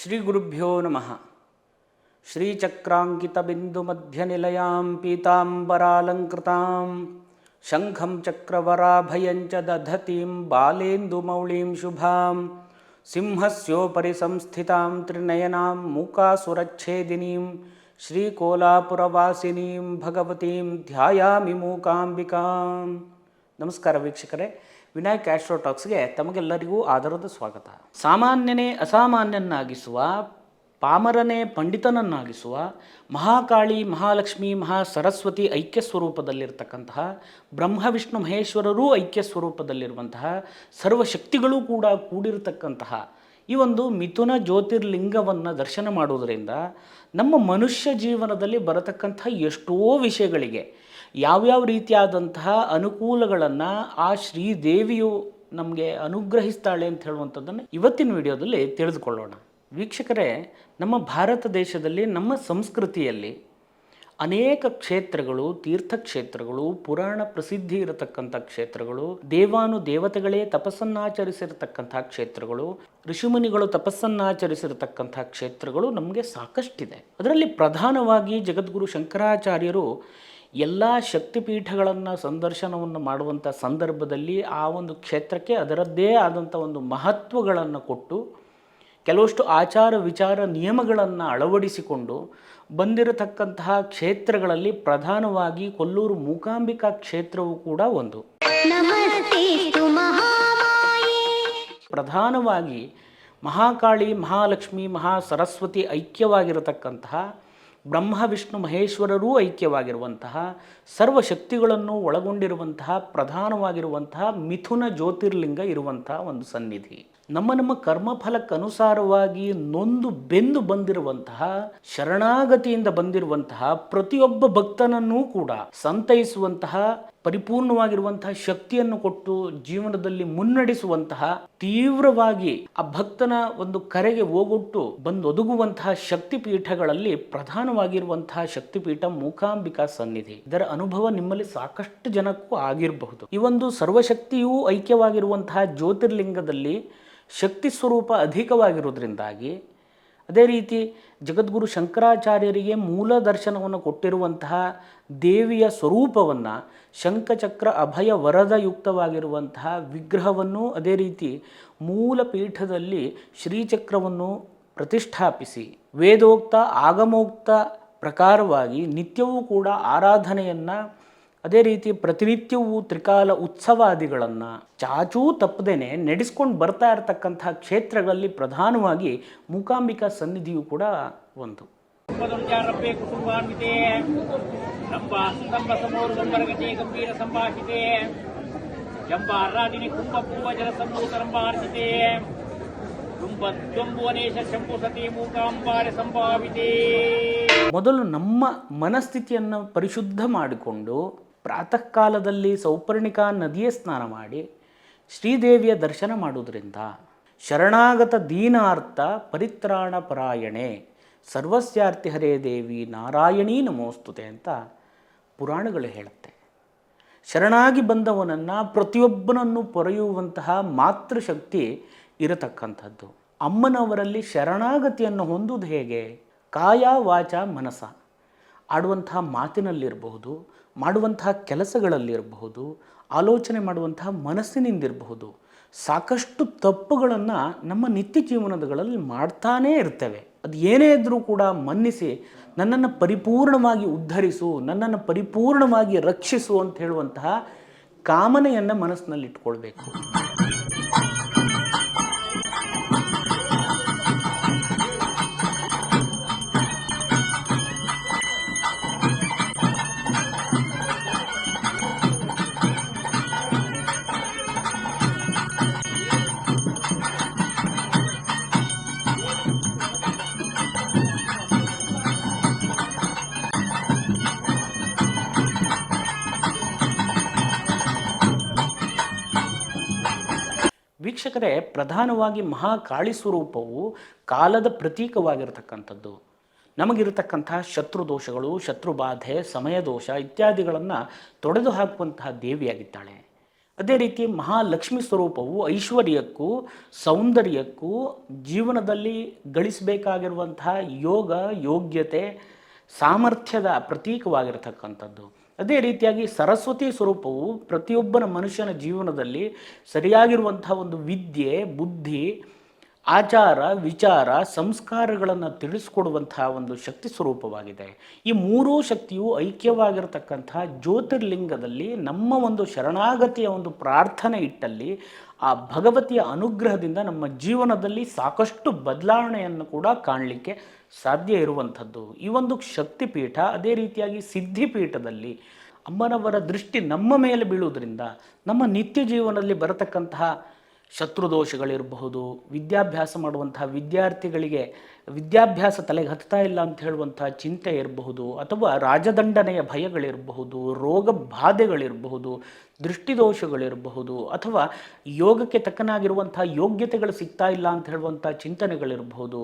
ಶ್ರೀ ಗುರುಭ್ಯೋ ನಮಃ. ಶ್ರೀಚಕ್ರಾಂಕಿತಬಿಂದುಮಧ್ಯನಿಲಯಾಂ ಪೀತಾಂಬರಾಲಂಕೃತಾಂ ಶಂಖಂ ಚಕ್ರವರಾಭಯಂಚ ದಧತೀಂ ಬಾಲೇಂದುಮೌಳಿಂ ಶುಭಾಂ ಸಿಂಹಸ್ಯೋಪರಿ ಸಂಸ್ಥಿತಾಂ ತ್ರಿನಯನಾಂ ಮೂಕಾಸುರಚ್ಛೇದಿನೀಂ ಶ್ರೀಕೋಲಾಪುರವಾಸಿನೀಂ ಭಗವತೀಂ ಧ್ಯಾಯಾಮಿ ಮೂಕಾಂಬಿಕಾಂ. ನಮಸ್ಕಾರ ವೀಕ್ಷಕರೇ, ವಿನಾಯಕ್ ಆಸ್ಟ್ರೋ ಟಾಕ್ಸ್ಗೆ ತಮಗೆಲ್ಲರಿಗೂ ಆದರದ ಸ್ವಾಗತ. ಸಾಮಾನ್ಯನೇ ಅಸಾಮಾನ್ಯನ್ನಾಗಿಸುವ, ಪಾಮರನೇ ಪಂಡಿತನನ್ನಾಗಿಸುವ ಮಹಾಕಾಳಿ, ಮಹಾಲಕ್ಷ್ಮಿ, ಮಹಾಸರಸ್ವತಿ ಐಕ್ಯ ಸ್ವರೂಪದಲ್ಲಿರ್ತಕ್ಕಂತಹ, ಬ್ರಹ್ಮ ವಿಷ್ಣು ಮಹೇಶ್ವರರೂ ಐಕ್ಯ ಸ್ವರೂಪದಲ್ಲಿರುವಂತಹ, ಸರ್ವಶಕ್ತಿಗಳೂ ಕೂಡ ಕೂಡಿರತಕ್ಕಂತಹ ಈ ಒಂದು ಮಿಥುನ ಜ್ಯೋತಿರ್ಲಿಂಗವನ್ನು ದರ್ಶನ ಮಾಡುವುದರಿಂದ ನಮ್ಮ ಮನುಷ್ಯ ಜೀವನದಲ್ಲಿ ಬರತಕ್ಕಂಥ ಎಷ್ಟೋ ವಿಷಯಗಳಿಗೆ ಯಾವ್ಯಾವ ರೀತಿಯಾದಂತಹ ಅನುಕೂಲಗಳನ್ನು ಆ ಶ್ರೀದೇವಿಯು ನಮಗೆ ಅನುಗ್ರಹಿಸ್ತಾಳೆ ಅಂತ ಹೇಳುವಂಥದ್ದನ್ನು ಇವತ್ತಿನ ವಿಡಿಯೋದಲ್ಲಿ ತಿಳಿದುಕೊಳ್ಳೋಣ. ವೀಕ್ಷಕರೇ, ನಮ್ಮ ಭಾರತ ದೇಶದಲ್ಲಿ, ನಮ್ಮ ಸಂಸ್ಕೃತಿಯಲ್ಲಿ ಅನೇಕ ಕ್ಷೇತ್ರಗಳು, ತೀರ್ಥಕ್ಷೇತ್ರಗಳು, ಪುರಾಣ ಪ್ರಸಿದ್ಧಿ ಇರತಕ್ಕಂಥ ಕ್ಷೇತ್ರಗಳು, ದೇವಾನುದೇವತೆಗಳೇ ತಪಸ್ಸನ್ನಾಚರಿಸಿರತಕ್ಕಂಥ ಕ್ಷೇತ್ರಗಳು, ಋಷಿಮುನಿಗಳು ತಪಸ್ಸನ್ನಾಚರಿಸಿರತಕ್ಕಂಥ ಕ್ಷೇತ್ರಗಳು ನಮಗೆ ಸಾಕಷ್ಟಿದೆ. ಅದರಲ್ಲಿ ಪ್ರಧಾನವಾಗಿ ಜಗದ್ಗುರು ಶಂಕರಾಚಾರ್ಯರು ಎಲ್ಲ ಶಕ್ತಿಪೀಠಗಳನ್ನು ಸಂದರ್ಶನವನ್ನು ಮಾಡುವಂಥ ಸಂದರ್ಭದಲ್ಲಿ ಆ ಒಂದು ಕ್ಷೇತ್ರಕ್ಕೆ ಅದರದ್ದೇ ಆದಂಥ ಒಂದು ಮಹತ್ವಗಳನ್ನು ಕೊಟ್ಟು, ಕೆಲವಷ್ಟು ಆಚಾರ ವಿಚಾರ ನಿಯಮಗಳನ್ನು ಅಳವಡಿಸಿಕೊಂಡು ಬಂದಿರತಕ್ಕಂತಹ ಕ್ಷೇತ್ರಗಳಲ್ಲಿ ಪ್ರಧಾನವಾಗಿ ಕೊಲ್ಲೂರು ಮೂಕಾಂಬಿಕಾ ಕ್ಷೇತ್ರವೂ ಕೂಡ ಒಂದು. ಪ್ರಧಾನವಾಗಿ ಮಹಾಕಾಳಿ, ಮಹಾಲಕ್ಷ್ಮಿ, ಮಹಾಸರಸ್ವತಿ ಐಕ್ಯವಾಗಿರತಕ್ಕಂತಹ, ಬ್ರಹ್ಮ ವಿಷ್ಣು ಮಹೇಶ್ವರರೂ ಐಕ್ಯವಾಗಿರುವಂತಹ, ಸರ್ವಶಕ್ತಿಗಳನ್ನು ಒಳಗೊಂಡಿರುವಂತಹ ಪ್ರಧಾನವಾಗಿರುವಂತಹ ಮಿಥುನ ಜ್ಯೋತಿರ್ಲಿಂಗ ಇರುವಂತಹ ಒಂದು ಸನ್ನಿಧಿ. ನಮ್ಮ ಕರ್ಮಫಲಕ್ಕನುಸಾರವಾಗಿ ನೊಂದು ಬೆಂದು ಬಂದಿರುವಂತಹ, ಶರಣಾಗತಿಯಿಂದ ಬಂದಿರುವಂತಹ ಪ್ರತಿಯೊಬ್ಬ ಭಕ್ತನನ್ನೂ ಕೂಡ ಸಂತೈಸುವಂತಹ, ಪರಿಪೂರ್ಣವಾಗಿರುವಂತಹ ಶಕ್ತಿಯನ್ನು ಕೊಟ್ಟು ಜೀವನದಲ್ಲಿ ಮುನ್ನಡೆಸುವಂತಹ, ತೀವ್ರವಾಗಿ ಆ ಭಕ್ತನ ಒಂದು ಕರೆಗೆ ಓಗೊಟ್ಟು ಬಂದೊದಗುವಂತಹ ಶಕ್ತಿಪೀಠಗಳಲ್ಲಿ ಪ್ರಧಾನವಾಗಿರುವಂತಹ ಶಕ್ತಿಪೀಠ ಮೂಕಾಂಬಿಕಾ ಸನ್ನಿಧಿ. ಇದರ ಅನುಭವ ನಿಮ್ಮಲ್ಲಿ ಸಾಕಷ್ಟು ಜನಕ್ಕೂ ಆಗಿರಬಹುದು. ಈ ಒಂದು ಸರ್ವಶಕ್ತಿಯೂ ಐಕ್ಯವಾಗಿರುವಂತಹ ಜ್ಯೋತಿರ್ಲಿಂಗದಲ್ಲಿ ಶಕ್ತಿ ಸ್ವರೂಪ ಅಧಿಕವಾಗಿರುವುದರಿಂದಾಗಿ, ಅದೇ ರೀತಿ ಜಗದ್ಗುರು ಶಂಕರಾಚಾರ್ಯರಿಗೆ ಮೂಲ ದರ್ಶನವನ್ನು ಕೊಟ್ಟಿರುವಂತಹ ದೇವಿಯ ಸ್ವರೂಪವನ್ನು, ಶಂಖಚಕ್ರ ಅಭಯ ವರದಯುಕ್ತವಾಗಿರುವಂತಹ ವಿಗ್ರಹವನ್ನು, ಅದೇ ರೀತಿ ಮೂಲ ಪೀಠದಲ್ಲಿ ಶ್ರೀಚಕ್ರವನ್ನು ಪ್ರತಿಷ್ಠಾಪಿಸಿ ವೇದೋಕ್ತ ಆಗಮೋಕ್ತ ಪ್ರಕಾರವಾಗಿ ನಿತ್ಯವೂ ಕೂಡ ಆರಾಧನೆಯನ್ನು, ಅದೇ ರೀತಿ ಪ್ರತಿನಿತ್ಯವೂ ತ್ರಿಕಾಲ ಉತ್ಸವಾದಿಗಳನ್ನು ಚಾಚೂ ತಪ್ಪದೇನೆ ನಡೆಸ್ಕೊಂಡು ಬರ್ತಾ ಇರತಕ್ಕಂಥ ಕ್ಷೇತ್ರಗಳಲ್ಲಿ ಪ್ರಧಾನವಾಗಿ ಮೂಕಾಂಬಿಕಾ ಸನ್ನಿಧಿಯು ಕೂಡ ಒಂದು. ಮೊದಲು ನಮ್ಮ ಮನಸ್ಥಿತಿಯನ್ನು ಪರಿಶುದ್ಧ ಮಾಡಿಕೊಂಡು ಪ್ರಾತಃ ಕಾಲದಲ್ಲಿ ಸೌಪರ್ಣಿಕಾ ನದಿಯ ಸ್ನಾನ ಮಾಡಿ ಶ್ರೀದೇವಿಯ ದರ್ಶನ ಮಾಡುವುದರಿಂದ ಶರಣಾಗತ ದೀನಾರ್ಥ ಪರಿತ್ರಾಣ ಪರಾಯಣೆ ಸರ್ವಸ್ಯಾರ್ಥಿ ಹರೇ ದೇವಿ ನಾರಾಯಣೀ ನಮೋಸ್ತುತೆ ಅಂತ ಪುರಾಣಗಳು ಹೇಳುತ್ತೆ. ಶರಣಾಗಿ ಬಂದವನನ್ನು, ಪ್ರತಿಯೊಬ್ಬನನ್ನು ಪೊರೆಯುವಂತಹ ಮಾತೃಶಕ್ತಿ ಇರತಕ್ಕಂಥದ್ದು. ಅಮ್ಮನವರಲ್ಲಿ ಶರಣಾಗತಿಯನ್ನು ಹೊಂದುವುದು ಹೇಗೆ? ಕಾಯ ವಾಚ ಮನಸ, ಆಡುವಂತಹ ಮಾತಿನಲ್ಲಿರಬಹುದು, ಮಾಡುವಂತಹ ಕೆಲಸಗಳಲ್ಲಿರಬಹುದು, ಆಲೋಚನೆ ಮಾಡುವಂತಹ ಮನಸ್ಸಿನಿಂದಿರಬಹುದು, ಸಾಕಷ್ಟು ತಪ್ಪುಗಳನ್ನು ನಮ್ಮ ನಿತ್ಯ ಜೀವನಗಳಲ್ಲಿ ಮಾಡ್ತಾನೇ ಇರ್ತೇವೆ. ಅದು ಏನೇ ಇದ್ದರೂ ಕೂಡ ಮನ್ನಿಸಿ ನನ್ನನ್ನು ಪರಿಪೂರ್ಣವಾಗಿ ಉದ್ಧರಿಸು, ನನ್ನನ್ನು ಪರಿಪೂರ್ಣವಾಗಿ ರಕ್ಷಿಸು ಅಂತ ಹೇಳುವಂತಹ ಕಾಮನೆಯನ್ನು ಮನಸ್ಸಿನಲ್ಲಿ ಇಟ್ಕೊಳ್ಬೇಕು. ವೀಕ್ಷಕರೇ, ಪ್ರಧಾನವಾಗಿ ಮಹಾಕಾಳಿ ಸ್ವರೂಪವು ಕಾಲದ ಪ್ರತೀಕವಾಗಿರತಕ್ಕಂಥದ್ದು. ನಮಗಿರತಕ್ಕಂತಹ ಶತ್ರುದೋಷಗಳು, ಶತ್ರುಬಾಧೆ, ಸಮಯದೋಷ ಇತ್ಯಾದಿಗಳನ್ನು ತೊಡೆದು ಹಾಕುವಂತಹ ದೇವಿಯಾಗಿದ್ದಾಳೆ. ಅದೇ ರೀತಿ ಮಹಾಲಕ್ಷ್ಮಿ ಸ್ವರೂಪವು ಐಶ್ವರ್ಯಕ್ಕೂ ಸೌಂದರ್ಯಕ್ಕೂ ಜೀವನದಲ್ಲಿ ಗಳಿಸಬೇಕಾಗಿರುವಂತಹ ಯೋಗ ಯೋಗ್ಯತೆ ಸಾಮರ್ಥ್ಯದ ಪ್ರತೀಕವಾಗಿರತಕ್ಕಂಥದ್ದು. ಅದೇ ರೀತಿಯಾಗಿ ಸರಸ್ವತಿ ಸ್ವರೂಪವು ಪ್ರತಿಯೊಬ್ಬನ ಮನುಷ್ಯನ ಜೀವನದಲ್ಲಿ ಸರಿಯಾಗಿರುವಂತಹ ಒಂದು ವಿದ್ಯೆ ಬುದ್ಧಿ ಆಚಾರ ವಿಚಾರ ಸಂಸ್ಕಾರಗಳನ್ನು ತಿಳಿಸ್ಕೊಡುವಂತಹ ಒಂದು ಶಕ್ತಿ ಸ್ವರೂಪವಾಗಿದೆ. ಈ ಮೂರೂ ಶಕ್ತಿಯು ಐಕ್ಯವಾಗಿರತಕ್ಕಂತಹ ಜ್ಯೋತಿರ್ಲಿಂಗದಲ್ಲಿ ನಮ್ಮ ಒಂದು ಶರಣಾಗತಿಯ ಒಂದು ಪ್ರಾರ್ಥನೆ ಇಟ್ಟಲ್ಲಿ ಆ ಭಗವತಿಯ ಅನುಗ್ರಹದಿಂದ ನಮ್ಮ ಜೀವನದಲ್ಲಿ ಸಾಕಷ್ಟು ಬದಲಾವಣೆಯನ್ನು ಕೂಡ ಕಾಣಲಿಕ್ಕೆ ಸಾಧ್ಯ ಇರುವಂಥದ್ದು ಈ ಒಂದು ಶಕ್ತಿಪೀಠ. ಅದೇ ರೀತಿಯಾಗಿ ಸಿದ್ಧಿಪೀಠದಲ್ಲಿ ಅಮ್ಮನವರ ದೃಷ್ಟಿ ನಮ್ಮ ಮೇಲೆ ಬೀಳುವುದರಿಂದ ನಮ್ಮ ನಿತ್ಯ ಜೀವನದಲ್ಲಿ ಬರತಕ್ಕಂತಹ ಶತ್ರುದೋಷಗಳಿರಬಹುದು, ವಿದ್ಯಾಭ್ಯಾಸ ಮಾಡುವಂತಹ ವಿದ್ಯಾರ್ಥಿಗಳಿಗೆ ವಿದ್ಯಾಭ್ಯಾಸ ತಲೆಗೆ ಹತ್ತಾ ಇಲ್ಲ ಅಂತ ಹೇಳುವಂತಹ ಚಿಂತೆ ಇರಬಹುದು, ಅಥವಾ ರಾಜದಂಡನೆಯ ಭಯಗಳಿರಬಹುದು, ರೋಗ ಬಾಧೆಗಳಿರಬಹುದು, ದೃಷ್ಟಿದೋಷಗಳಿರಬಹುದು, ಅಥವಾ ಯೋಗಕ್ಕೆ ತಕ್ಕನಾಗಿರುವಂತಹ ಯೋಗ್ಯತೆಗಳು ಸಿಗ್ತಾ ಇಲ್ಲ ಅಂತ ಹೇಳುವಂಥ ಚಿಂತನೆಗಳಿರಬಹುದು,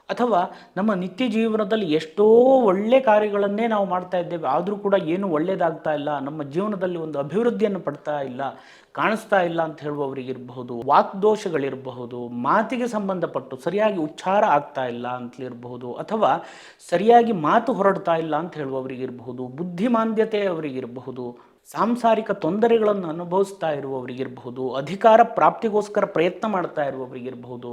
ಅಥವಾ ನಮ್ಮ ನಿತ್ಯ ಜೀವನದಲ್ಲಿ ಎಷ್ಟೋ ಒಳ್ಳೆ ಕಾರ್ಯಗಳನ್ನೇ ನಾವು ಮಾಡ್ತಾ ಇದ್ದೇವೆ, ಆದರೂ ಕೂಡ ಏನು ಒಳ್ಳೆಯದಾಗ್ತಾ ಇಲ್ಲ, ನಮ್ಮ ಜೀವನದಲ್ಲಿ ಒಂದು ಅಭಿವೃದ್ಧಿಯನ್ನು ಪಡ್ತಾ ಇಲ್ಲ, ಕಾಣಿಸ್ತಾ ಇಲ್ಲ ಅಂತ ಹೇಳುವವರಿಗಿರಬಹುದು, ವಾಕ್ದೋಷಗಳಿರಬಹುದು, ಮಾತಿಗೆ ಸಂಬಂಧಪಟ್ಟು ಸರಿಯಾಗಿ ಉಚ್ಚಾರ ಆಗ್ತಾ ಇಲ್ಲ ಅಂತಲಿರಬಹುದು, ಅಥವಾ ಸರಿಯಾಗಿ ಮಾತು ಹೊರಡ್ತಾ ಇಲ್ಲ ಅಂತ ಹೇಳುವವರಿಗಿರಬಹುದು, ಬುದ್ಧಿಮಾಂದ್ಯತೆ ಅವರಿಗಿರಬಹುದು, ಸಾಂಸಾರಿಕ ತೊಂದರೆಗಳನ್ನು ಅನುಭವಿಸ್ತಾ ಇರುವವರಿಗಿರಬಹುದು, ಅಧಿಕಾರ ಪ್ರಾಪ್ತಿಗೋಸ್ಕರ ಪ್ರಯತ್ನ ಮಾಡ್ತಾ ಇರುವವರಿಗಿರಬಹುದು,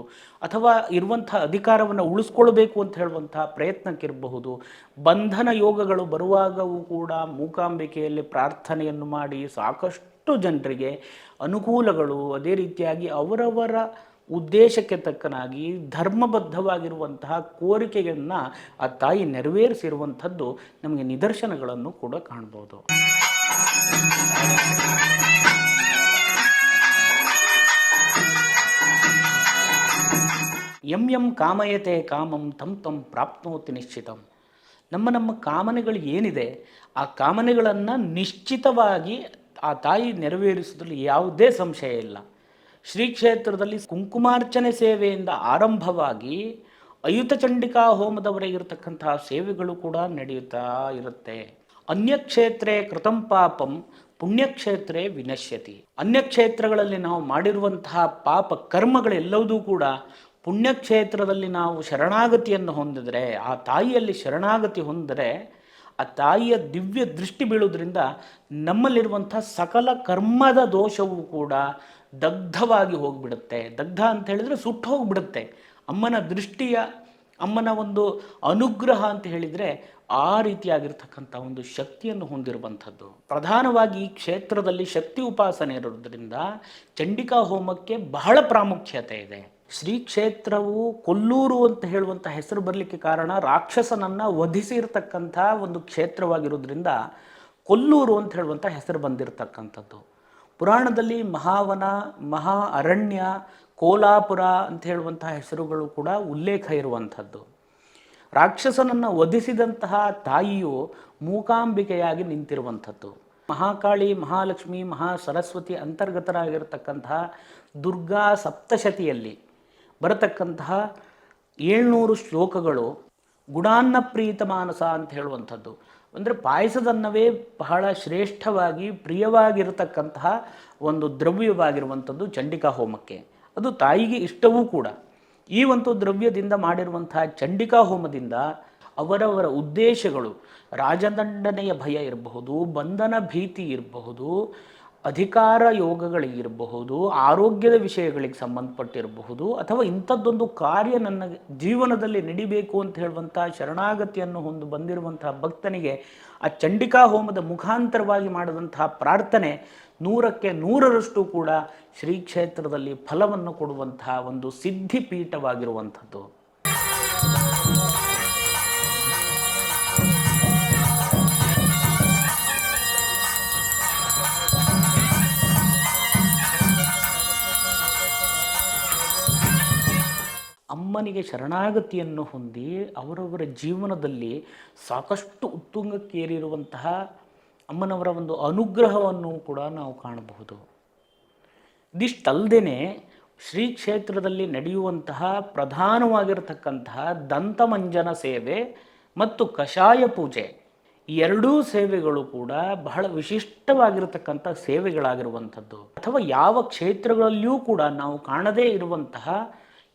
ಅಥವಾ ಇರುವಂಥ ಅಧಿಕಾರವನ್ನು ಉಳಿಸ್ಕೊಳ್ಬೇಕು ಅಂತ ಹೇಳುವಂತಹ ಪ್ರಯತ್ನಕ್ಕಿರಬಹುದು, ಬಂಧನ ಯೋಗಗಳು ಬರುವಾಗವೂ ಕೂಡ ಮೂಕಾಂಬಿಕೆಯಲ್ಲಿ ಪ್ರಾರ್ಥನೆಯನ್ನು ಮಾಡಿ ಸಾಕಷ್ಟು ಜನರಿಗೆ ಅನುಕೂಲಗಳು, ಅದೇ ರೀತಿಯಾಗಿ ಅವರವರ ಉದ್ದೇಶಕ್ಕೆ ತಕ್ಕನಾಗಿ ಧರ್ಮಬದ್ಧವಾಗಿರುವಂತಹ ಕೋರಿಕೆಯನ್ನು ಆ ತಾಯಿ ನೆರವೇರಿಸಿರುವಂಥದ್ದು ನಮಗೆ ನಿದರ್ಶನಗಳನ್ನು ಕೂಡ ಕಾಣ್ಬೋದು. ಯಂ ಯಂ ಕಾಮಯತೆ ಕಾಮಂ ತಂ ತಂ ಪ್ರಾಪ್ನೋತಿ ನಿಶ್ಚಿತಂ. ನಮ್ಮ ಕಾಮನೆಗಳು ಏನಿದೆ ಆ ಕಾಮನೆಗಳನ್ನು ನಿಶ್ಚಿತವಾಗಿ ಆ ತಾಯಿ ನೆರವೇರಿಸೋದ್ರಲ್ಲಿ ಯಾವುದೇ ಸಂಶಯ ಇಲ್ಲ. ಶ್ರೀ ಕ್ಷೇತ್ರದಲ್ಲಿ ಕುಂಕುಮಾರ್ಚನೆ ಸೇವೆಯಿಂದ ಆರಂಭವಾಗಿ ಅಯುತ ಚಂಡಿಕಾ ಹೋಮದವರೆಗಿರತಕ್ಕಂತಹ ಸೇವೆಗಳು ಕೂಡ ನಡೆಯುತ್ತಾ ಇರುತ್ತೆ. ಅನ್ಯಕ್ಷೇತ್ರೇ ಕೃತಂ ಪಾಪಂ ಪುಣ್ಯಕ್ಷೇತ್ರೇ ವಿನಶ್ಯತಿ. ಅನ್ಯಕ್ಷೇತ್ರಗಳಲ್ಲಿ ನಾವು ಮಾಡಿರುವಂತಹ ಪಾಪ ಕರ್ಮಗಳೆಲ್ಲವೂ ಕೂಡ ಪುಣ್ಯಕ್ಷೇತ್ರದಲ್ಲಿ ನಾವು ಶರಣಾಗತಿಯನ್ನು ಹೊಂದಿದರೆ, ಆ ತಾಯಿಯಲ್ಲಿ ಶರಣಾಗತಿ ಹೊಂದಿದರೆ, ಆ ತಾಯಿಯ ದಿವ್ಯ ದೃಷ್ಟಿ ಬೀಳುವುದರಿಂದ ನಮ್ಮಲ್ಲಿರುವಂಥ ಸಕಲ ಕರ್ಮದ ದೋಷವೂ ಕೂಡ ದಗ್ಧವಾಗಿ ಹೋಗಿಬಿಡುತ್ತೆ. ದಗ್ಧ ಅಂತ ಹೇಳಿದರೆ ಸುಟ್ಟು ಹೋಗಿಬಿಡುತ್ತೆ. ಅಮ್ಮನ ದೃಷ್ಟಿಯ ಅಮ್ಮನ ಒಂದು ಅನುಗ್ರಹ ಅಂತ ಹೇಳಿದರೆ ಆ ರೀತಿಯಾಗಿರ್ತಕ್ಕಂಥ ಒಂದು ಶಕ್ತಿಯನ್ನು ಹೊಂದಿರುವಂಥದ್ದು. ಪ್ರಧಾನವಾಗಿ ಈ ಕ್ಷೇತ್ರದಲ್ಲಿ ಶಕ್ತಿ ಉಪಾಸನೆ ಇರೋದ್ರಿಂದ ಚಂಡಿಕಾ ಹೋಮಕ್ಕೆ ಬಹಳ ಪ್ರಾಮುಖ್ಯತೆ ಇದೆ. ಶ್ರೀ ಕ್ಷೇತ್ರವು ಕೊಲ್ಲೂರು ಅಂತ ಹೇಳುವಂಥ ಹೆಸರು ಬರಲಿಕ್ಕೆ ಕಾರಣ ರಾಕ್ಷಸನನ್ನು ವಧಿಸಿರ್ತಕ್ಕಂಥ ಒಂದು ಕ್ಷೇತ್ರವಾಗಿರೋದ್ರಿಂದ ಕೊಲ್ಲೂರು ಅಂತ ಹೇಳುವಂಥ ಹೆಸರು ಬಂದಿರತಕ್ಕಂಥದ್ದು. ಪುರಾಣದಲ್ಲಿ ಮಹಾವನ, ಮಹಾ ಅರಣ್ಯ, ಕೋಲಾಪುರ ಅಂತ ಹೇಳುವಂತಹ ಹೆಸರುಗಳು ಕೂಡ ಉಲ್ಲೇಖ ಇರುವಂಥದ್ದು. ರಾಕ್ಷಸನನ್ನು ವಧಿಸಿದಂತಹ ತಾಯಿಯು ಮೂಕಾಂಬಿಕೆಯಾಗಿ ನಿಂತಿರುವಂಥದ್ದು. ಮಹಾಕಾಳಿ, ಮಹಾಲಕ್ಷ್ಮಿ, ಮಹಾ ಸರಸ್ವತಿ ಅಂತರ್ಗತರಾಗಿರತಕ್ಕಂತಹ ದುರ್ಗಾ ಸಪ್ತಶತಿಯಲ್ಲಿ ಬರತಕ್ಕಂತಹ 700 ಶ್ಲೋಕಗಳು ಗುಣಾನ್ನ ಪ್ರೀತ ಮಾನಸ ಅಂತ ಹೇಳುವಂಥದ್ದು. ಅಂದರೆ ಪಾಯಸದನ್ನವೇ ಬಹಳ ಶ್ರೇಷ್ಠವಾಗಿ ಪ್ರಿಯವಾಗಿರತಕ್ಕಂತಹ ಒಂದು ದ್ರವ್ಯವಾಗಿರುವಂಥದ್ದು ಚಂಡಿಕಾ ಹೋಮಕ್ಕೆ. ಅದು ತಾಯಿಗೆ ಇಷ್ಟವೂ ಕೂಡ. ಈ ಒಂದು ದ್ರವ್ಯದಿಂದ ಮಾಡಿರುವಂತಹ ಚಂಡಿಕಾ ಹೋಮದಿಂದ ಅವರವರ ಉದ್ದೇಶಗಳು, ರಾಜದಂಡನೆಯ ಭಯ ಇರಬಹುದು, ಬಂಧನ ಭೀತಿ ಇರಬಹುದು, ಅಧಿಕಾರ ಯೋಗಗಳಿಗಿರಬಹುದು, ಆರೋಗ್ಯದ ವಿಷಯಗಳಿಗೆ ಸಂಬಂಧಪಟ್ಟಿರಬಹುದು, ಅಥವಾ ಇಂಥದ್ದೊಂದು ಕಾರ್ಯ ನನ್ನ ಜೀವನದಲ್ಲಿ ನಡಿಬೇಕು ಅಂತ ಹೇಳುವಂಥ ಶರಣಾಗತಿಯನ್ನು ಹೊಂದು ಬಂದಿರುವಂತಹ ಭಕ್ತನಿಗೆ ಆ ಚಂಡಿಕಾ ಹೋಮದ ಮುಖಾಂತರವಾಗಿ ಮಾಡಿದಂತಹ ಪ್ರಾರ್ಥನೆ 100ಕ್ಕೆ 100ರಷ್ಟು ಕೂಡ ಶ್ರೀ ಕ್ಷೇತ್ರದಲ್ಲಿ ಫಲವನ್ನು ಕೊಡುವಂತಹ ಒಂದು ಸಿದ್ಧಿಪೀಠವಾಗಿರುವಂಥದ್ದು. ಅಮ್ಮನಿಗೆ ಶರಣಾಗತಿಯನ್ನು ಹೊಂದಿ ಅವರವರ ಜೀವನದಲ್ಲಿ ಸಾಕಷ್ಟು ಉತ್ತುಂಗಕ್ಕೇರಿರುವಂತಹ ಅಮ್ಮನವರ ಒಂದು ಅನುಗ್ರಹವನ್ನು ಕೂಡ ನಾವು ಕಾಣಬಹುದು. ಇದಿಷ್ಟಲ್ಲದೆ ಶ್ರೀ ಕ್ಷೇತ್ರದಲ್ಲಿ ನಡೆಯುವಂತಹ ಪ್ರಧಾನವಾಗಿರತಕ್ಕಂತಹ ದಂತಮಂಜನ ಸೇವೆ ಮತ್ತು ಕಷಾಯ ಪೂಜೆ, ಈ ಎರಡೂ ಸೇವೆಗಳು ಕೂಡ ಬಹಳ ವಿಶಿಷ್ಟವಾಗಿರತಕ್ಕಂಥ ಸೇವೆಗಳಾಗಿರುವಂಥದ್ದು, ಅಥವಾ ಯಾವ ಕ್ಷೇತ್ರಗಳಲ್ಲಿಯೂ ಕೂಡ ನಾವು ಕಾಣದೇ ಇರುವಂತಹ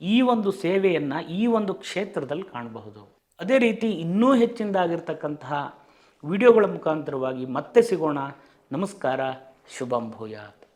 ಈ ಒಂದು ಸೇವೆಯನ್ನು ಈ ಒಂದು ಕ್ಷೇತ್ರದಲ್ಲಿ ಕಾಣಬಹುದು. ಅದೇ ರೀತಿ ಇನ್ನೂ ಹೆಚ್ಚಿನದಾಗಿರ್ತಕ್ಕಂತಹ ವಿಡಿಯೋಗಳ ಮುಖಾಂತರವಾಗಿ ಮತ್ತೆ ಸಿಗೋಣ. ನಮಸ್ಕಾರ. ಶುಭಂ ಭೂಯಾತ್.